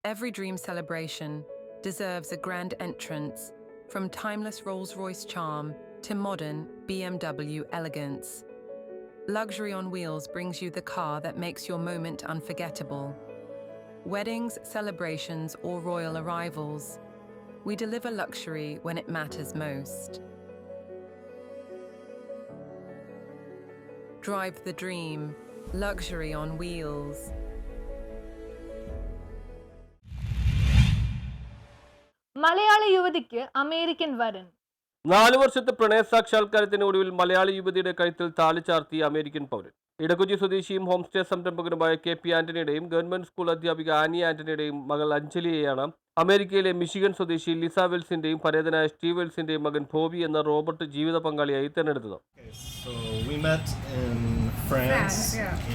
Every dream celebration deserves a grand entrance, from timeless Rolls-Royce charm to modern BMW elegance. Luxury on Wheels brings you the car that makes your moment unforgettable. Weddings, celebrations, or royal arrivals, we deliver luxury when it matters most. Drive the dream, luxury on wheels. Malayali യുവതിക്ക് American വരൻ. 4 വർഷത്തെ പ്രണയ സാക്ഷാത്കാരത്തിന് ഒടുവിൽ മലയാളി യുവതിയുടെ കഴുത്തിൽ താലി ചാർത്തി American പൗരൻ. ഇടക്കൊച്ചി സ്വദേശിയും ഹോം സ്റ്റേ സംരംഭകനുമായ KP ആന്റണിയുടെയും ഗവൺമെന്റ് സ്കൂൾ അധ്യാപിക ആനി ആന്റണിയുടെയും മകൾ അഞ്ജലിയെയാണ് അമേരിക്കയിലെ മിഷിഗൺ സ്വദേശി ലിസ വെൽസിന്റെയും പരേതനായ സ്റ്റീവ് വെൽസിന്റെയും മകൻ ബോബി എന്ന റോബർട്ട് ജീവിത പങ്കാളിയായി തിരഞ്ഞെടുത്തത്. So we met in France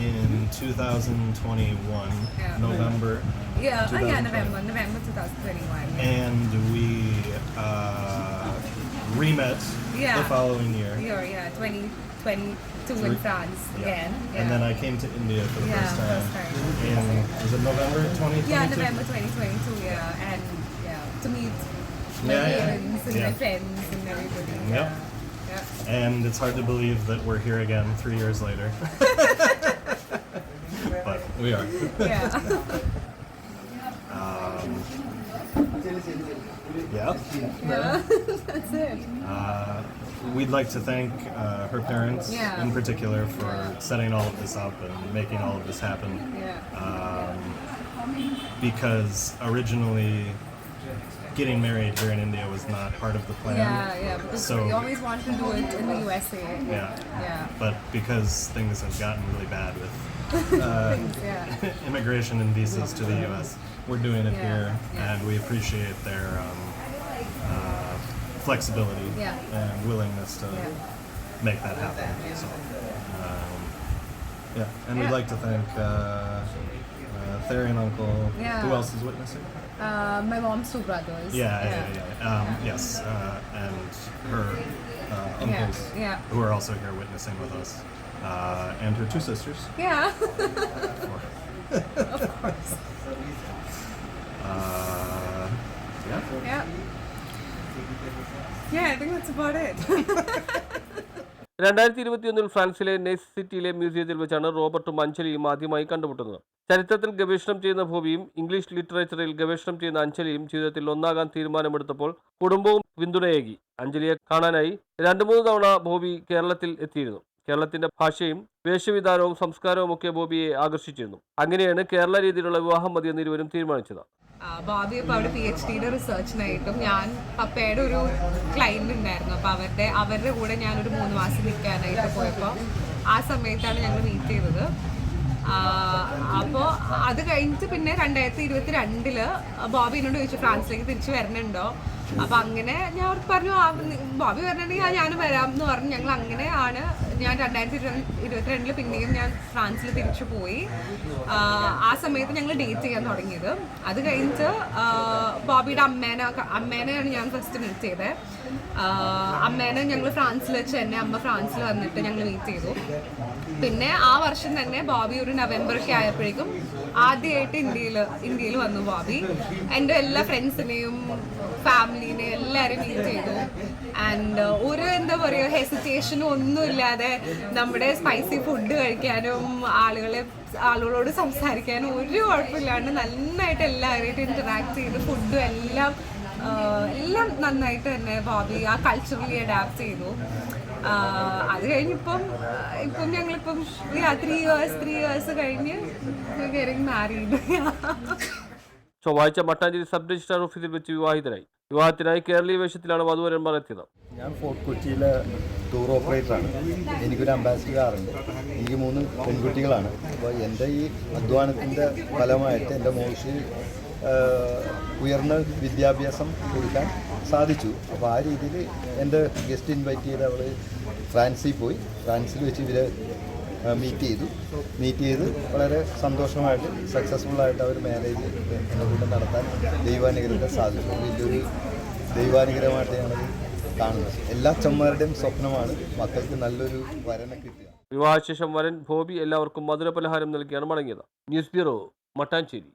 in 2021, November. November 2021. And we re-met the following year. 2022 in France again. And then I came to India for the first time. And was it November 2022? Yeah, November 2022. And to meet my parents and my friends and everybody. Yep. And it's hard to believe that we're here again 3 years later. But we are. That's it. We'd like to thank her parents in particular for setting all of this up and making all of this happen. Because originally getting married here in India was not part of the plan. Because we always wanted to do it in the USA. But because things have gotten really bad with immigration and visas to the US, we're doing it here, and we appreciate their flexibility and willingness to make that happen. So, and we'd like to thank Therry and Uncle. Who else is witnessing? My mom's two brothers. Yes, and her uncles who are also here witnessing with us, and her two sisters. Of course. I think that's about it. 2021 ഫ്രാൻസിലെ nice സിറ്റിയിലെ മ്യൂസിയത്തിൽ വെച്ചാണ് റോബർട്ടും അഞ്ജലിയും ആദ്യമായി കണ്ടുമുട്ടുന്നത്. ചരിത്രത്തിൽ ഗവേഷണം ചെയ്യുന്ന ബോബിയും English ലിറ്ററേച്ചറിൽ ഗവേഷണം ചെയ്യുന്ന അഞ്ജലിയും ജീവിതത്തിൽ ഒന്നാകാൻ തീരുമാനമെടുത്തപ്പോൾ കുടുംബവും പിന്തുണയേകി. അഞ്ജലിയെ കാണാനായി 2-3 തവണ ബോബി കേരളത്തിൽ എത്തിയിരുന്നു. കേരളത്തിന്റെ ഭാഷയും വേഷവിധാനവും സംസ്കാരവും ഒക്കെ ബോബിയെ ആകർഷിച്ചിരുന്നു. അങ്ങനെയാണ് കേരള രീതിയിലുള്ള വിവാഹം മതിയെന്ന് ഇരുവരും തീരുമാനിച്ചത്. ബോബി ഇപ്പോൾ അവിടെ PhD റിസർച്ചിനായിട്ടും ഞാൻ പപ്പയുടെ ഒരു ക്ലയന്റ് ഉണ്ടായിരുന്നു. അപ്പോൾ അവരുടെ കൂടെ ഞാനൊരു 3 മാസം നിൽക്കാനായിട്ട് പോയപ്പോൾ ആ സമയത്താണ് ഞങ്ങൾ മീറ്റ് ചെയ്തത്. അപ്പോൾ അത് കഴിഞ്ഞിട്ട് പിന്നെ 2022 ബോബി എന്നോട് ചോദിച്ചു ഫ്രാൻസിലേക്ക് തിരിച്ചു വരണുണ്ടോ. അപ്പം അങ്ങനെ ഞാൻ പറഞ്ഞു ബോബി വരണമെങ്കിൽ ഞാനും വരാം എന്ന് പറഞ്ഞു. ഞങ്ങൾ അങ്ങനെയാണ് ഞാൻ 2022 പിന്നെയും ഞാൻ ഫ്രാൻസിൽ തിരിച്ചു പോയി. ആ സമയത്ത് ഞങ്ങൾ ഡേറ്റ് ചെയ്യാൻ തുടങ്ങിയത്. അത് കഴിഞ്ഞിട്ട് ബോബിയുടെ അമ്മേനെയാണ് ഞാൻ ഫസ്റ്റ് മീറ്റ് ചെയ്തത്. അമ്മേനെ ഞങ്ങൾ ഫ്രാൻസിൽ വെച്ച് തന്നെ അമ്മ ഫ്രാൻസിൽ വന്നിട്ട് ഞങ്ങൾ മീറ്റ് ചെയ്തു. പിന്നെ ആ വർഷം തന്നെ ബോബി ഒരു നവംബറൊക്കെ ആയപ്പോഴേക്കും ആദ്യമായിട്ട് ഇന്ത്യയിൽ വന്നു ബോബി. എൻ്റെ എല്ലാ ഫ്രണ്ട്സിനെയും ഫാമിലിനെയും എല്ലാവരും മീറ്റ് ചെയ്തു. ആൻഡ് ഒരു എന്താ പറയുക ഹെസിറ്റേഷനും ഒന്നുമില്ലാതെ നമ്മുടെ സ്പൈസി ഫുഡ് കഴിക്കാനും ആളുകളോട് സംസാരിക്കാനും ഒരു കുഴപ്പമില്ലാണ്ട് നന്നായിട്ട് എല്ലാവരുമായിട്ട് ഇൻറ്ററാക്ട് ചെയ്ത് ഫുഡും എല്ലാം നന്നായിട്ട് തന്നെ ബോബി ആ കൾച്ചറലി അഡാപ്റ്റ് ചെയ്തു. അത് കഴിഞ്ഞിപ്പം ഞങ്ങളിപ്പം 3 years കഴിഞ്ഞ് മാരീഡ്. ചൊവ്വാഴ്ച മട്ടാഞ്ചേരി സബ് രജിസ്ട്രാർ ഓഫീസിൽ വെച്ച് വിവാഹിതരായി. വിവാഹത്തിനായി കേരളീയ വേഷത്തിലാണ് വധുവരന്മാർ എത്തിയത്. ഞാൻ ഫോർട്ട് കൊച്ചിയിലെ ടൂർ ഓപ്പറേറ്ററാണ്. എനിക്കൊരു അംബാസിഡർ കാറുണ്ട്. എനിക്ക് 3 പെൺകുട്ടികളാണ്. അപ്പോൾ എൻ്റെ ഈ അധ്വാനത്തിൻ്റെ ഫലമായിട്ട് എൻ്റെ മോൾക്ക് ഉയർന്ന വിദ്യാഭ്യാസം കൊടുക്കാൻ സാധിച്ചു. അപ്പോൾ ആ രീതിയിൽ എൻ്റെ ഗസ്റ്റ് ഇൻവൈറ്റ് ചെയ്ത് അവൾ ഫ്രാൻസിൽ പോയി. ഫ്രാൻസിൽ വെച്ച് ഇവരെ മീറ്റ് ചെയ്ത് വളരെ സന്തോഷമായിട്ട് സക്സസ്ഫുള്ളായിട്ട് അവർ മാരേജ് എന്നെ കൂടെ നടത്താൻ ദൈവാനുഗ്രഹത്തെ സാധിച്ചു. വലിയൊരു ദൈവാനുഗ്രഹമായിട്ട് ഞാനത് കാണുന്നത്. എല്ലാ അച്ഛന്മാരുടെയും സ്വപ്നമാണ് മക്കൾക്ക് നല്ലൊരു വരനെ കിട്ടുക. വിവാഹശേഷം വരൻ ബോബി എല്ലാവർക്കും മധുരപലഹാരം നൽകിയാണ് മടങ്ങിയത്. News bureau, Mattancherry.